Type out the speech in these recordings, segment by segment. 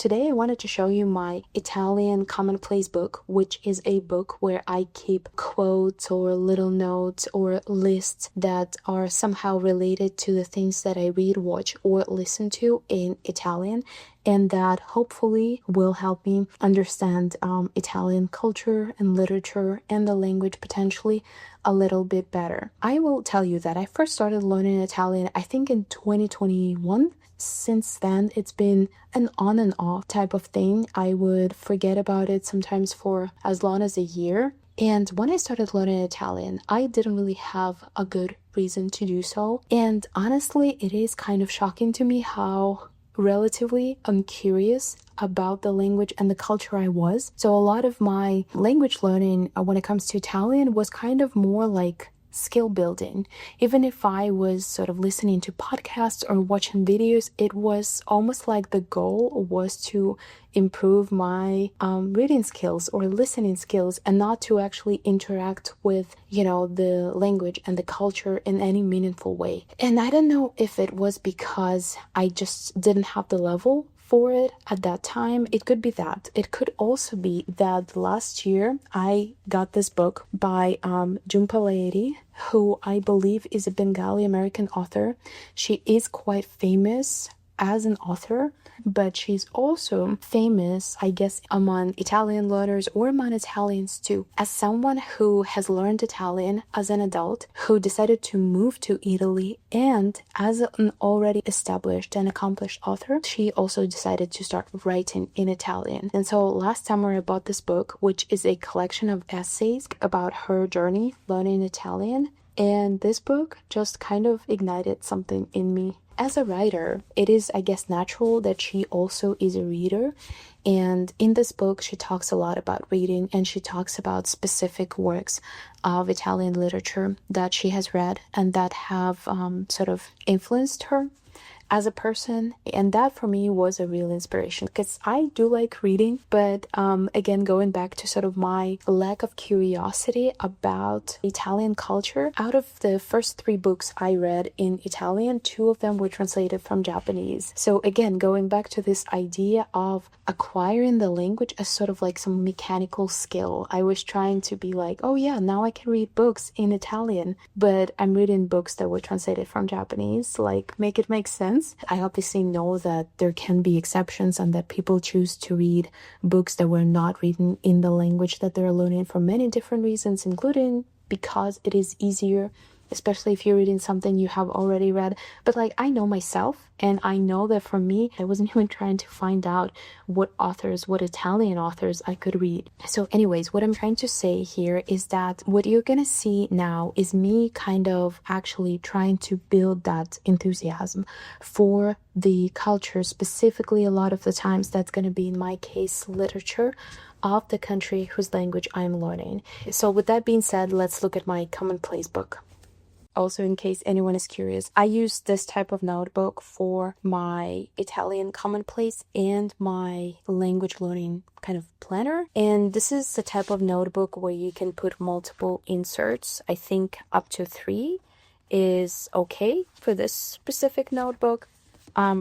today I wanted to show you my Italian commonplace book, which is a book where I keep quotes or little notes or lists that are somehow related to the things that I read, watch, or listen to in Italian, and that hopefully will help me understand Italian culture and literature and the language potentially a little bit better. I will tell you that I first started learning Italian, I think in 2021. Since then, it's been an on and off type of thing. I would forget about it sometimes for as long as a year. And when I started learning Italian, I didn't really have a good reason to do so. And honestly, it is kind of shocking to me how relatively uncurious about the language and the culture I was. So a lot of my language learning when it comes to Italian was kind of more like skill building. Even if I was sort of listening to podcasts or watching videos, it was almost like the goal was to improve my reading skills or listening skills, and not to actually interact with, the language and the culture in any meaningful way. And I don't know if it was because I just didn't have the level for it at that time. It could be that. It could also be that last year I got this book by Jhumpa, who I believe is a Bengali American author. She is quite famous as an author, but she's also famous, I guess, among Italian learners or among Italians too, as someone who has learned Italian as an adult, who decided to move to Italy, and as an already established and accomplished author, she also decided to start writing in Italian. And so last summer I bought this book, which is a collection of essays about her journey learning Italian, and this book just kind of ignited something in me. As a writer, it is, I guess, natural that she also is a reader. And in this book, she talks a lot about reading, and she talks about specific works of Italian literature that she has read and that have sort of influenced her as a person. And that for me was a real inspiration, because I do like reading, but again, going back to sort of my lack of curiosity about Italian culture, out of the first 3 books I read in Italian, 2 of them were translated from Japanese. So again, going back to this idea of acquiring the language as sort of like some mechanical skill, I was trying to be like, oh yeah, now I can read books in Italian, but I'm reading books that were translated from Japanese. Like, make it make sense. I obviously know that there can be exceptions and that people choose to read books that were not written in the language that they're learning for many different reasons, including because it is easier, especially if you're reading something you have already read. But like, I know myself, and I know that for me, I wasn't even trying to find out what Italian authors I could read. So anyways, what I'm trying to say here is that what you're gonna see now is me kind of actually trying to build that enthusiasm for the culture. Specifically, a lot of the times that's gonna be, in my case, literature of the country whose language I'm learning. So with that being said, let's look at my commonplace book. Also, in case anyone is curious, I use this type of notebook for my Italian commonplace and my language learning kind of planner. And this is the type of notebook where you can put multiple inserts. I think up to 3 is okay for this specific notebook.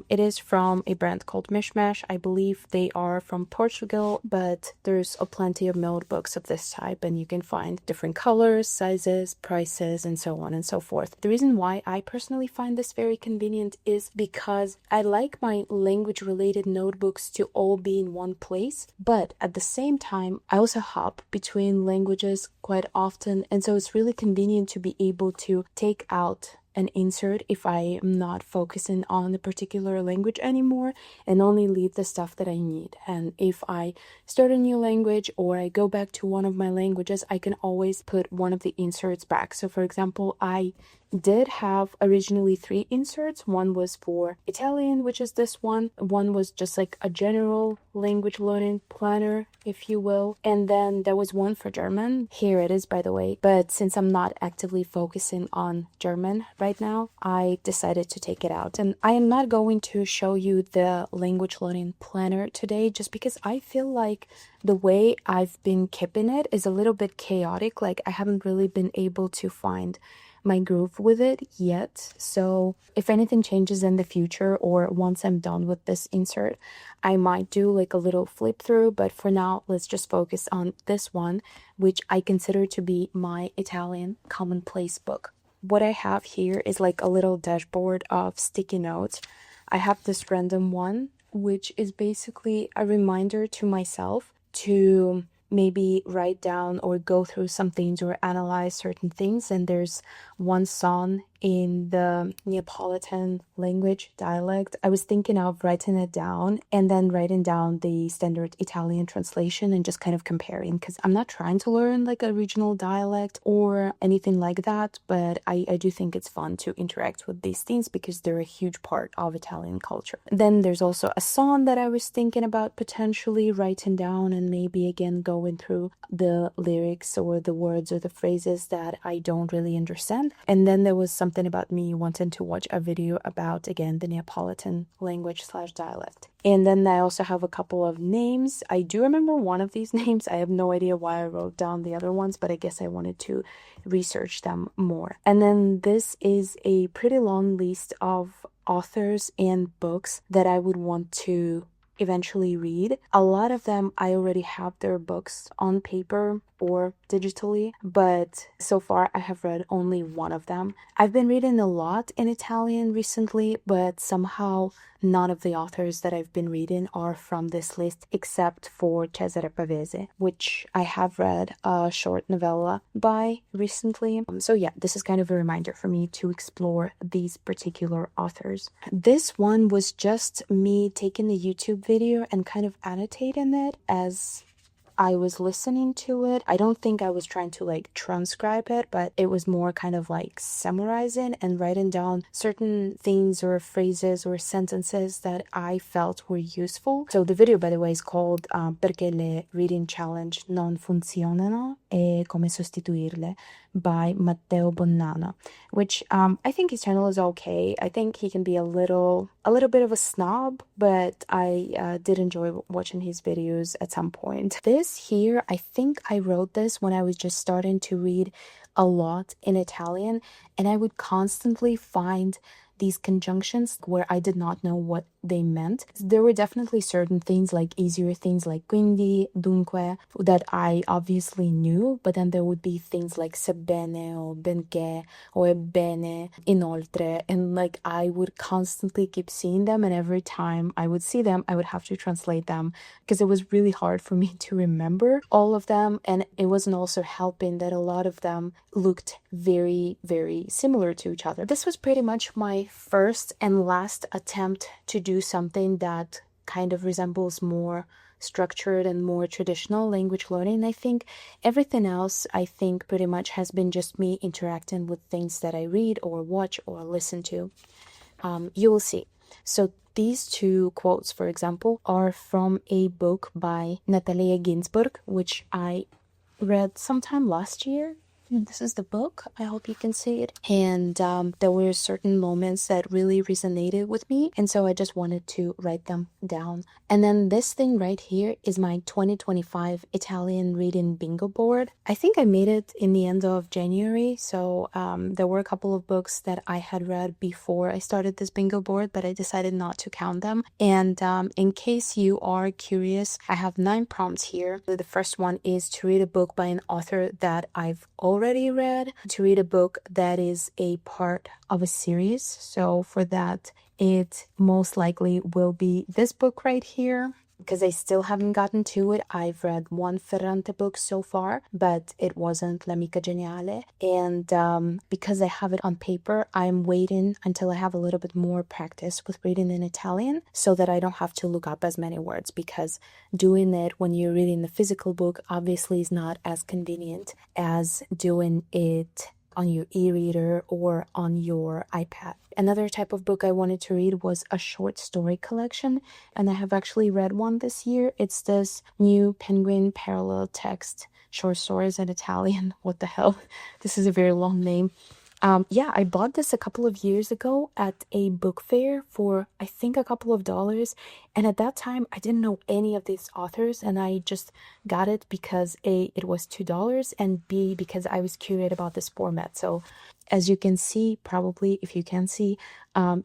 It is from a brand called Mishmash. I believe they are from Portugal, but there's a plenty of notebooks of this type, and you can find different colors, sizes, prices, and so on and so forth. The reason why I personally find this very convenient is because I like my language-related notebooks to all be in one place, but at the same time, I also hop between languages quite often, and so it's really convenient to be able to take out an insert if I am not focusing on a particular language anymore, and only leave the stuff that I need. And if I start a new language or I go back to one of my languages, I can always put one of the inserts back. So for example, I did have originally 3 inserts. One was for Italian, which is this one. One was just like a general language learning planner, if you will. And then there was one for German. Here it is, by the way. But since I'm not actively focusing on German right now, I decided to take it out. And I am not going to show you the language learning planner today, just because I feel like the way I've been keeping it is a little bit chaotic. Like, I haven't really been able to find my groove with it yet. So if anything changes in the future, or once I'm done with this insert, I might do like a little flip through, but for now, let's just focus on this one, which I consider to be my Italian commonplace book. What I have here is like a little dashboard of sticky notes. I have this random one, which is basically a reminder to myself to maybe write down or go through some things or analyze certain things. And there's one song in the Neapolitan language dialect. I was thinking of writing it down and then writing down the standard Italian translation and just kind of comparing, because I'm not trying to learn like a regional dialect or anything like that, but I do think it's fun to interact with these things because they're a huge part of Italian culture. Then there's also a song that I was thinking about potentially writing down and maybe again going through the lyrics or the words or the phrases that I don't really understand. And then there was something about me wanting to watch a video about, again, the Neapolitan language / dialect. And then I also have a couple of names. I do remember one of these names. I have no idea why I wrote down the other ones, but I guess I wanted to research them more. And then this is a pretty long list of authors and books that I would want to eventually read. A lot of them I already have their books on paper or digitally, but so far I have read only one of them. I've been reading a lot in Italian recently, but somehow none of the authors that I've been reading are from this list except for Cesare Pavese, which I have read a short novella by recently. So yeah, this is kind of a reminder for me to explore these particular authors. This one was just me taking the YouTube video and kind of annotating it as I was listening to it. I don't think I was trying to like transcribe it, but it was more kind of like summarizing and writing down certain things or phrases or sentences that I felt were useful. So the video, by the way, is called Perché le Reading Challenge non funzionano e come sostituirle by Matteo Bonnana, which I think his channel is okay. I think he can be a little bit of a snob, but I did enjoy watching his videos at some point. This here, I think I wrote this when I was just starting to read a lot in Italian, and I would constantly find these conjunctions where I did not know what they meant. There were definitely certain things, like easier things like quindi, dunque, that I obviously knew, but then there would be things like sebbene or benché or bene, inoltre, and like I would constantly keep seeing them, and every time I would see them, I would have to translate them because it was really hard for me to remember all of them, and it wasn't also helping that a lot of them looked very, very similar to each other. This was pretty much my first and last attempt to do something that kind of resembles more structured and more traditional language learning. I think everything else, I think pretty much has been just me interacting with things that I read or watch or listen to. You will see. So these two quotes, for example, are from a book by Natalia Ginsburg, which I read sometime last year. This is the book. I hope you can see it. And there were certain moments that really resonated with me, and so I just wanted to write them down. And then this thing right here is my 2025 Italian reading bingo board. I think I made it in the end of January, so there were a couple of books that I had read before I started this bingo board, but I decided not to count them. And in case you are curious, I have 9 prompts here. The first one is to read a book by an author that I've already read, to read a book that is a part of a series. So for that, it most likely will be this book right here, because I still haven't gotten to it. I've read one Ferrante book so far, but it wasn't L'Amica Geniale. And because I have it on paper, I'm waiting until I have a little bit more practice with reading in Italian so that I don't have to look up as many words, because doing it when you're reading the physical book obviously is not as convenient as doing it on your e-reader or on your iPad. Another type of book I wanted to read was a short story collection, and I have actually read one this year. It's this new Penguin parallel text short stories in Italian. What the hell? This is a very long name. Yeah, I bought this a couple of years ago at a book fair for I think a couple of dollars. And at that time, I didn't know any of these authors, and I just got it because A, it was $2, and B, because I was curious about this format. So as you can see, probably if you can see,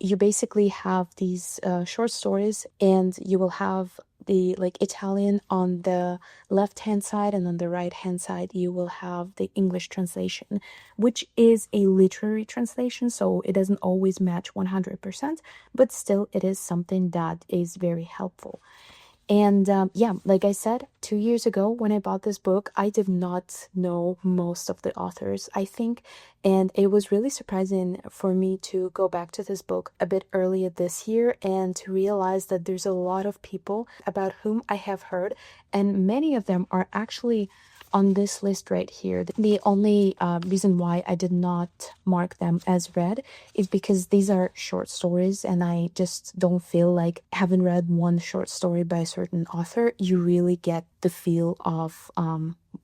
you basically have these short stories, and you will have the like Italian on the left hand side, and on the right hand side you will have the English translation, which is a literary translation, so it doesn't always match 100%, but still it is something that is very helpful. And yeah, like I said, 2 years ago when I bought this book, I did not know most of the authors, I think. And it was really surprising for me to go back to this book a bit earlier this year and to realize that there's a lot of people about whom I have heard, and many of them are actually on this list right here. The only reason why I did not mark them as read is because these are short stories, and I just don't feel like, having read one short story by a certain author, you really get the feel of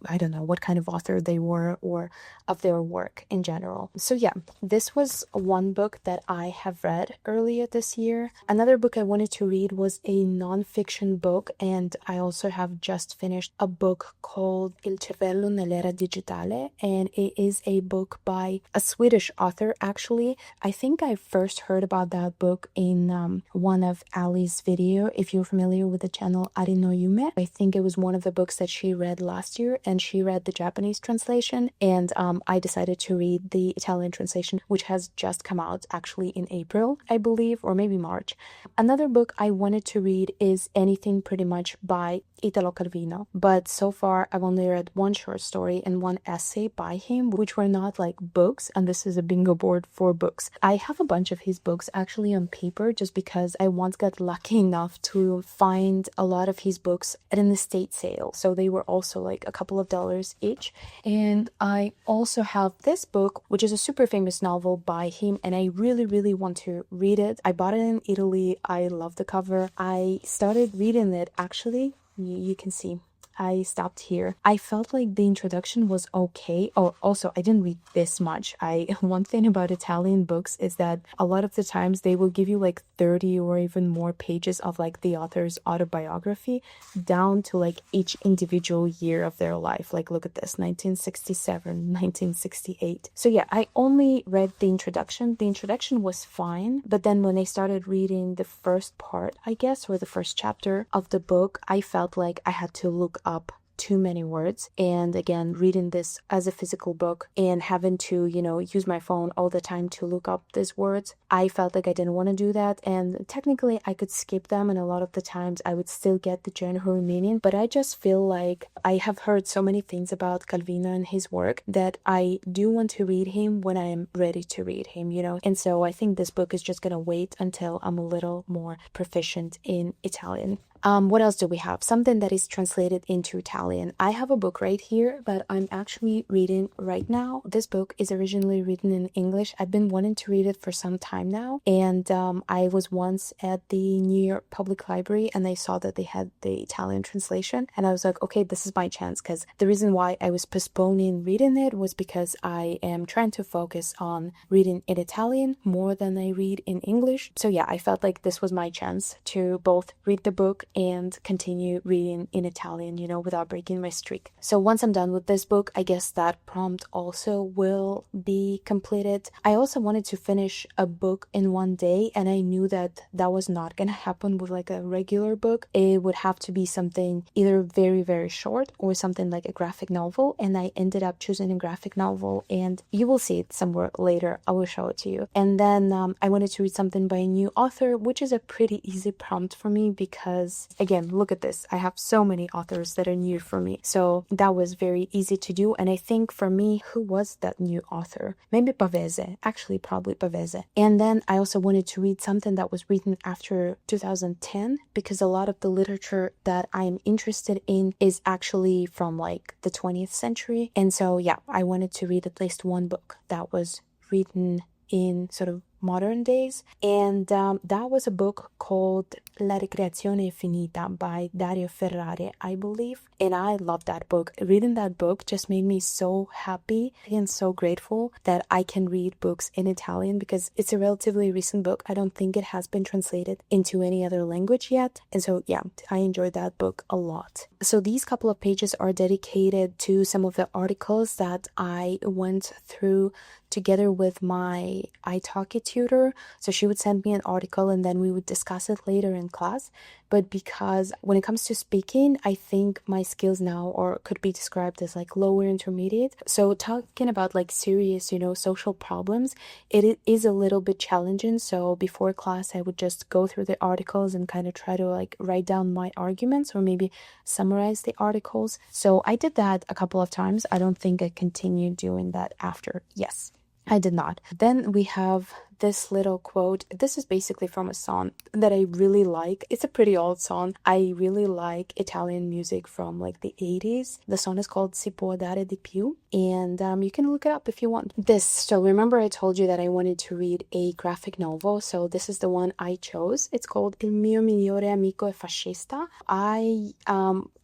I don't know what kind of author they were or of their work in general. So yeah, this was one book that I have read earlier this year. Another book I wanted to read was a non-fiction book, and I also have just finished a book called Il cervello nell'era digitale, and it is a book by a Swedish author actually. I think I first heard about that book in one of Ali's video. If you're familiar with the channel Ari no Yume, I think it was one of the books that she read last year, and she read the Japanese translation, and I decided to read the Italian translation, which has just come out actually in April, I believe, or maybe March. Another book I wanted to read is anything pretty much by Italo Calvino, but so far I've only read one short story and one essay by him, which were not like books, and this is a bingo board for books. I have a bunch of his books actually on paper, just because I once got lucky enough to find a lot of his books at an estate sale, so they were also like a couple of dollars each. And I also have this book, which is a super famous novel by him, and I really want to read it. I bought it in Italy. I love the cover. I started reading it actually. You can see I stopped here. I felt like the introduction was okay. Oh, also, I didn't read this much. One thing about Italian books is that a lot of the times they will give you like 30 or even more pages of like the author's autobiography, down to like each individual year of their life. Like, look at this, 1967, 1968. So yeah, I only read the introduction. The introduction was fine, but then when I started reading the first part, I guess, or the first chapter of the book, I felt like I had to look up too many words. And again, reading this as a physical book and having to, use my phone all the time to look up these words, I felt like I didn't want to do that. And technically I could skip them, and a lot of the times I would still get the general meaning, but I just feel like I have heard so many things about Calvino and his work that I do want to read him when I am ready to read him, and so I think this book is just gonna wait until I'm a little more proficient in Italian. What else do we have? Something that is translated into Italian. I have a book right here that I'm actually reading right now. This book is originally written in English. I've been wanting to read it for some time now, and I was once at the New York Public Library and I saw that they had the Italian translation, and I was like, okay, this is my chance, because the reason why I was postponing reading it was because I am trying to focus on reading in Italian more than I read in English. So yeah, I felt like this was my chance to both read the book and continue reading in Italian, without breaking my streak. So once I'm done with this book, I guess that prompt also will be completed. I also wanted to finish a book in one day, and I knew that that was not gonna happen with like a regular book. It would have to be something either very short or something like a graphic novel, and I ended up choosing a graphic novel, and you will see it somewhere later. I will show it to you. And then I wanted to read something by a new author, which is a pretty easy prompt for me because, again, look at this. I have so many authors that are new for me. So that was very easy to do. And I think for me, who was that new author? Maybe Pavese. Actually, probably Pavese. And then I also wanted to read something that was written after 2010, because a lot of the literature that I am interested in is actually from like the 20th century. And so, yeah, I wanted to read at least one book that was written in sort of modern days. And that was a book called La Ricreazione Finita by Dario Ferrari, I believe. And I love that book. Reading that book just made me so happy and so grateful that I can read books in Italian, because it's a relatively recent book. I don't think it has been translated into any other language yet. And so, yeah, I enjoyed that book a lot. So these couple of pages are dedicated to some of the articles that I went through together with my italki tutor. So she would send me an article and then we would discuss it later in class. But because when it comes to speaking, I think my skills now or could be described as like lower intermediate. So talking about like serious, social problems, it is a little bit challenging. So before class, I would just go through the articles and kind of try to like write down my arguments or maybe summarize the articles. So I did that a couple of times. I don't think I continued doing that after. Yes, I did not. Then we have this little quote. This is basically from a song that I really like. It's a pretty old song. I really like Italian music from like the 80s. The song is called Si può dare di più, and you can look it up if you want. So remember I told you that I wanted to read a graphic novel, so this is the one I chose. It's called Il mio migliore amico è fascista. I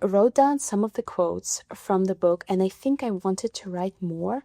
wrote down some of the quotes from the book, and I think I wanted to write more,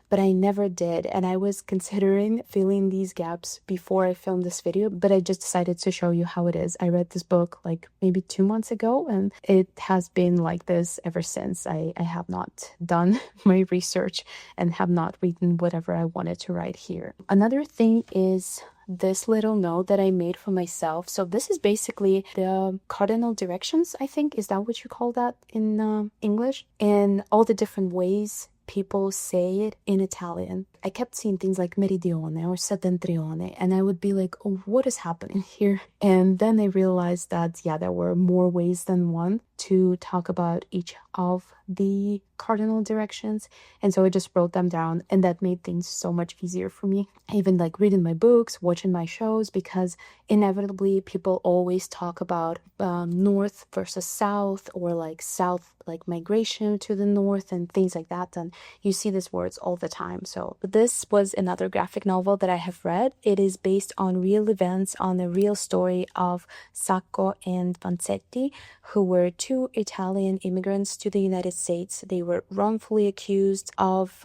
but I never did. And I was considering filling these gaps before I filmed this video, but I just decided to show you how it is. I read this book like maybe 2 months ago, and it has been like this ever since. I have not done my research and have not written whatever I wanted to write here. Another thing is this little note that I made for myself. So this is basically the cardinal directions, I think. Is that what you call that in English? And all the different ways people say it in Italian. I kept seeing things like meridione or settentrione, and I would be like, oh, what is happening here? And then I realized that, yeah, there were more ways than one to talk about each of the cardinal directions. And so I just wrote them down, and that made things so much easier for me. I even like reading my books, watching my shows, because inevitably people always talk about north versus south, or like south, like migration to the north and things like that. And you see these words all the time. So this was another graphic novel that I have read. It is based on real events, on the real story of Sacco and Vanzetti, who were two Italian immigrants to the United States. They were wrongfully accused of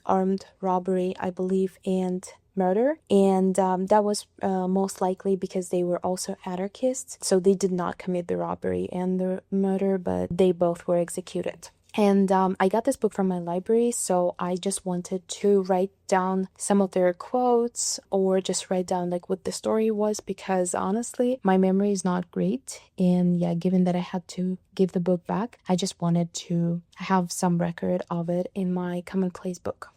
armed robbery, I believe, and murder, and that was most likely because they were also anarchists. So they did not commit the robbery and the murder, but they both were executed. And I got this book from my library, so I just wanted to write down some of their quotes or just write down like what the story was, because honestly, my memory is not great. And yeah, given that I had to give the book back, I just wanted to have some record of it in my commonplace book.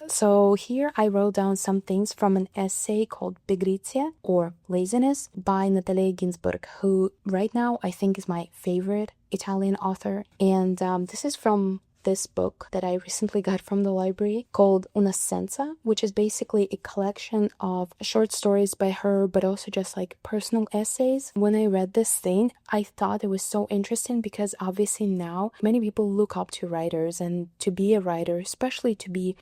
So here I wrote down some things from an essay called Pigrizia, or Laziness, by Natalia Ginzburg, who right now I think is my favorite Italian author. And this is from this book that I recently got from the library called Un'assenza, which is basically a collection of short stories by her, but also just like personal essays. When I read this thing, I thought it was so interesting because obviously now many people look up to writers, and to be a writer, especially to be,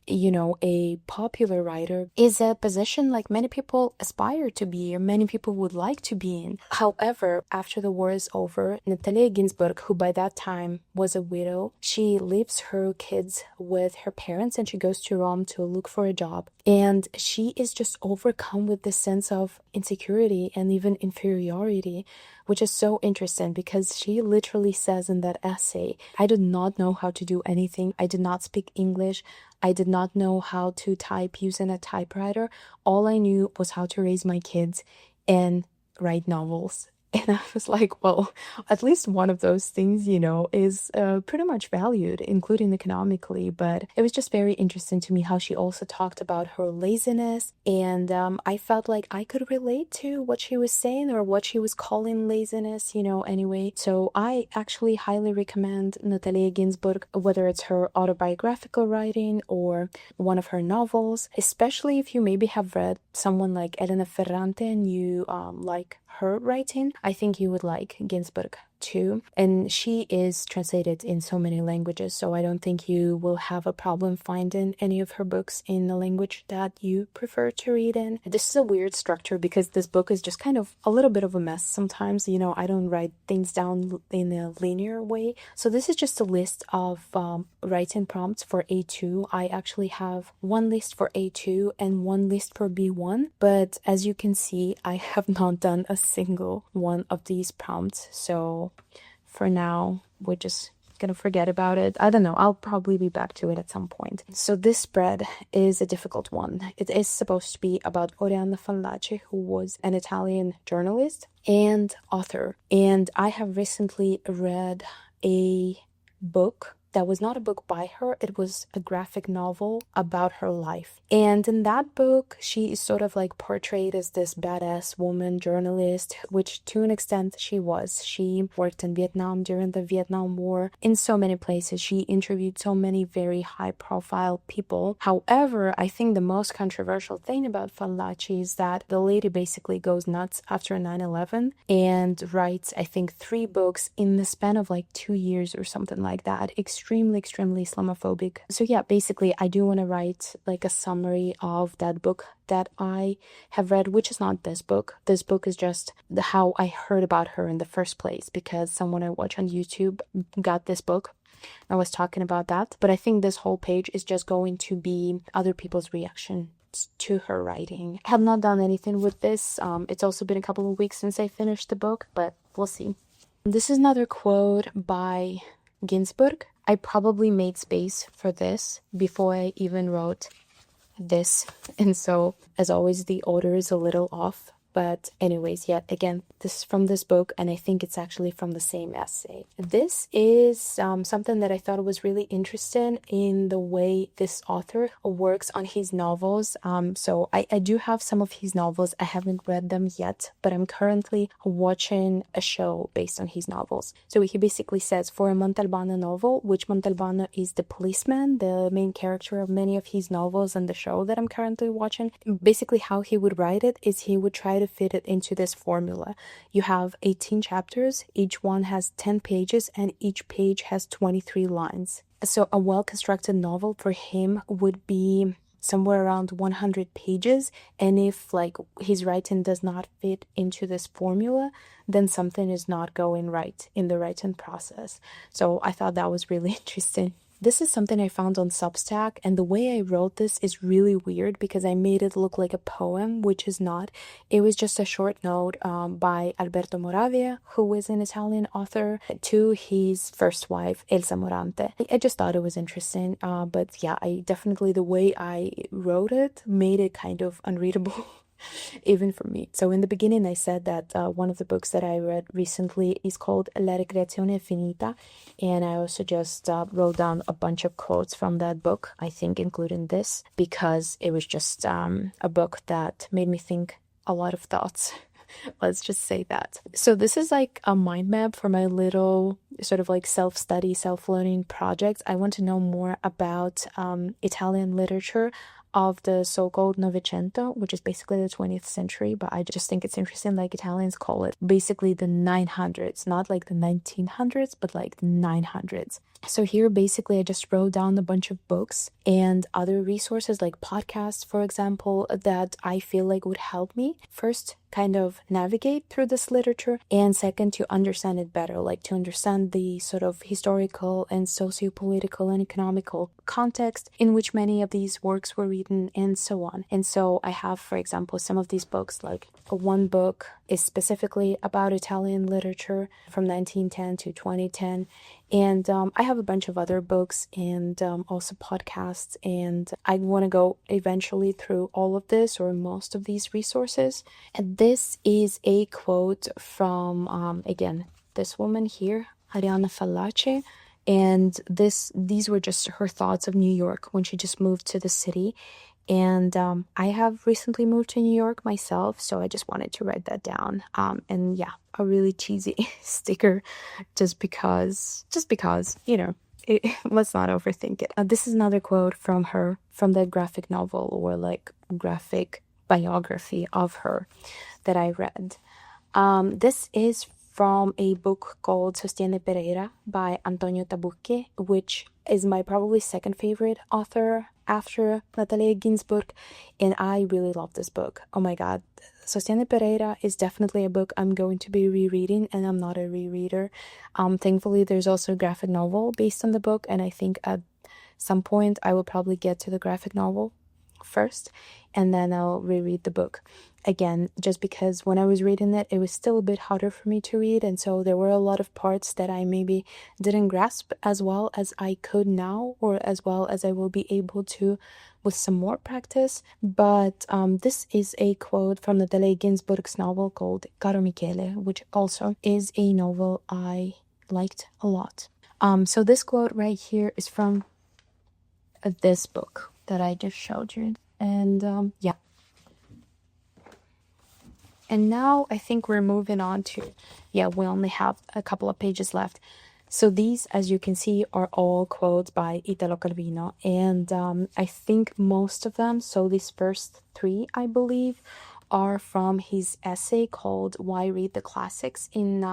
a popular writer, is a position like many people aspire to be, or many people would like to be in. However, after the war is over, Natalia Ginzburg, who by that time was a widow, she leaves her kids with her parents and she goes to Rome to look for a job. And she is just overcome with this sense of insecurity and even inferiority, which is so interesting because she literally says in that essay, I did not know how to do anything. I did not speak English. I did not know how to type using a typewriter. All I knew was how to raise my kids and write novels. And I was like, well, at least one of those things, is pretty much valued, including economically. But it was just very interesting to me how she also talked about her laziness. And I felt like I could relate to what she was saying, or what she was calling laziness, anyway. So I actually highly recommend Natalia Ginzburg, whether it's her autobiographical writing or one of her novels, especially if you maybe have read someone like Elena Ferrante and you like her writing. I think you would like Ginsburg too. And she is translated in so many languages, so I don't think you will have a problem finding any of her books in the language that you prefer to read in. This is a weird structure because this book is just kind of a little bit of a mess sometimes. You know, I don't write things down in a linear way. So this is just a list of writing prompts for A2. I actually have one list for A2 and one list for B1, but as you can see, I have not done a single one of these prompts. So for now, we're just gonna forget about it. I don't know, I'll probably be back to it at some point. So this spread is a difficult one. It is supposed to be about Oriana Fallaci, who was an Italian journalist and author. And I have recently read a book that was not a book by her, it was a graphic novel about her life. And in that book, she is sort of like portrayed as this badass woman journalist, which to an extent she was. She worked in Vietnam during the Vietnam War in so many places. She interviewed so many very high profile people. However, I think the most controversial thing about Fallaci is that the lady basically goes nuts after 9/11 and writes, I think, 3 books in the span of like 2 years or something like that. Extremely Islamophobic. So yeah, basically I do want to write like a summary of that book that I have read, which is not this book. This book is just how I heard about her in the first place, because someone I watch on YouTube got this book. I was talking about that, but I think this whole page is just going to be other people's reaction to her writing. I have not done anything with this. It's also been a couple of weeks since I finished the book, but we'll see. This is another quote by Ginsburg. I probably made space for this before I even wrote this, and so as always the order is a little off. But anyways, yet again, this is from this book, and I think it's actually from the same essay. This is something that I thought was really interesting in the way this author works on his novels. So I do have some of his novels. I haven't read them yet, but I'm currently watching a show based on his novels. So he basically says, for a Montalbano novel, which Montalbano is the policeman, the main character of many of his novels and the show that I'm currently watching, basically how he would write it is he would try to fit it into this formula. You have 18 chapters, each one has 10 pages, and each page has 23 lines. So a well-constructed novel for him would be somewhere around 100 pages, and if like his writing does not fit into this formula, then something is not going right in the writing process. So I thought that was really interesting. This is something I found on Substack, and the way I wrote this is really weird because I made it look like a poem, which is not. It was just a short note by Alberto Moravia, who is an Italian author, to his first wife, Elsa Morante. I just thought it was interesting, but yeah, the way I wrote it made it kind of unreadable. Even for me. So in the beginning I said that one of the books that I read recently is called La Ricreazione Finita, and I also just wrote down a bunch of quotes from that book, I think including this, because it was just a book that made me think a lot of thoughts. Let's just say that. So this is like a mind map for my little sort of like self-study, self-learning project. I want to know more about Italian literature of the so-called Novecento, which is basically the 20th century, but I just think it's interesting, like Italians call it, basically the 900s, not like the 1900s, but like the 900s. So here, basically, I just wrote down a bunch of books and other resources like podcasts, for example, that I feel like would help me first kind of navigate through this literature, and second, to understand it better, like to understand the sort of historical and socio-political and economical context in which many of these works were written, and so on. And so I have, for example, some of these books, like one book is specifically about Italian literature from 1910 to 2010. And I have a bunch of other books and also podcasts, and I want to go eventually through all of this or most of these resources. And this is a quote from, again, this woman here, Arianna Fallaci. And these were just her thoughts of New York when she just moved to the city. And I have recently moved to New York myself, so I just wanted to write that down. And yeah, a really cheesy sticker just because, you know, let's not overthink it. This is another quote from her, from the graphic novel or like graphic biography of her that I read. This is from a book called Sostiene Pereira by Antonio Tabucchi, which is my probably second favorite author after Natalia Ginsburg, and I really love this book. Oh my god. Sostiene Pereira is definitely a book I'm going to be rereading, and I'm not a rereader. Thankfully, there's also a graphic novel based on the book, and I think at some point I will probably get to the graphic novel first, and then I'll reread the book again, just because when I was reading it, it was still a bit harder for me to read, and so there were a lot of parts that I maybe didn't grasp as well as I could now, or as well as I will be able to with some more practice. But this is a quote from Natalia Ginsburg's novel called Caro Michele, which also is a novel I liked a lot. So this quote right here is from this book that I just showed you, and yeah. And now I think we're moving on to, yeah, we only have a couple of pages left. So these, as you can see, are all quotes by Italo Calvino, and I think most of them, so these first three, I believe, are from his essay called Why Read the Classics in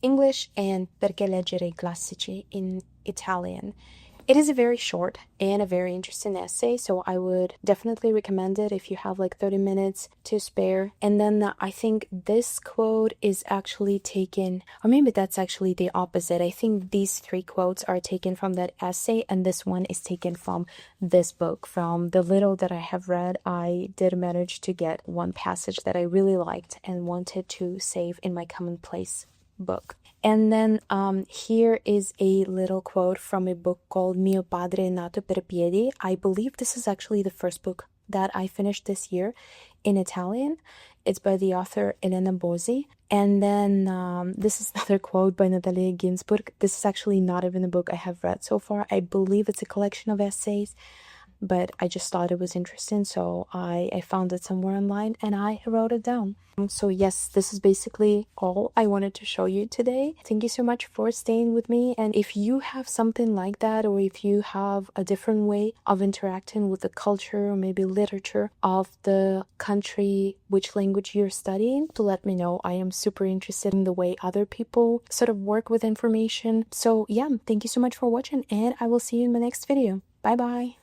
English and Perché leggere i classici in Italian. It is a very short and a very interesting essay, so I would definitely recommend it if you have like 30 minutes to spare. And then I think this quote is actually taken, or maybe that's actually the opposite. I think these three quotes are taken from that essay, and this one is taken from this book. From the little that I have read, I did manage to get one passage that I really liked and wanted to save in my commonplace book. And then here is a little quote from a book called Mio Padre è nato per piedi. I believe this is actually the first book that I finished this year in Italian. It's by the author Elena Bosi. And then this is another quote by Natalia Ginsburg. This is actually not even a book I have read so far. I believe it's a collection of essays, but I just thought it was interesting, so I found it somewhere online and I wrote it down. So yes, this is basically all I wanted to show you today. Thank you so much for staying with me, and if you have something like that, or if you have a different way of interacting with the culture or maybe literature of the country which language you're studying, to let me know. I am super interested in the way other people sort of work with information. So yeah, thank you so much for watching, and I will see you in my next video. Bye bye.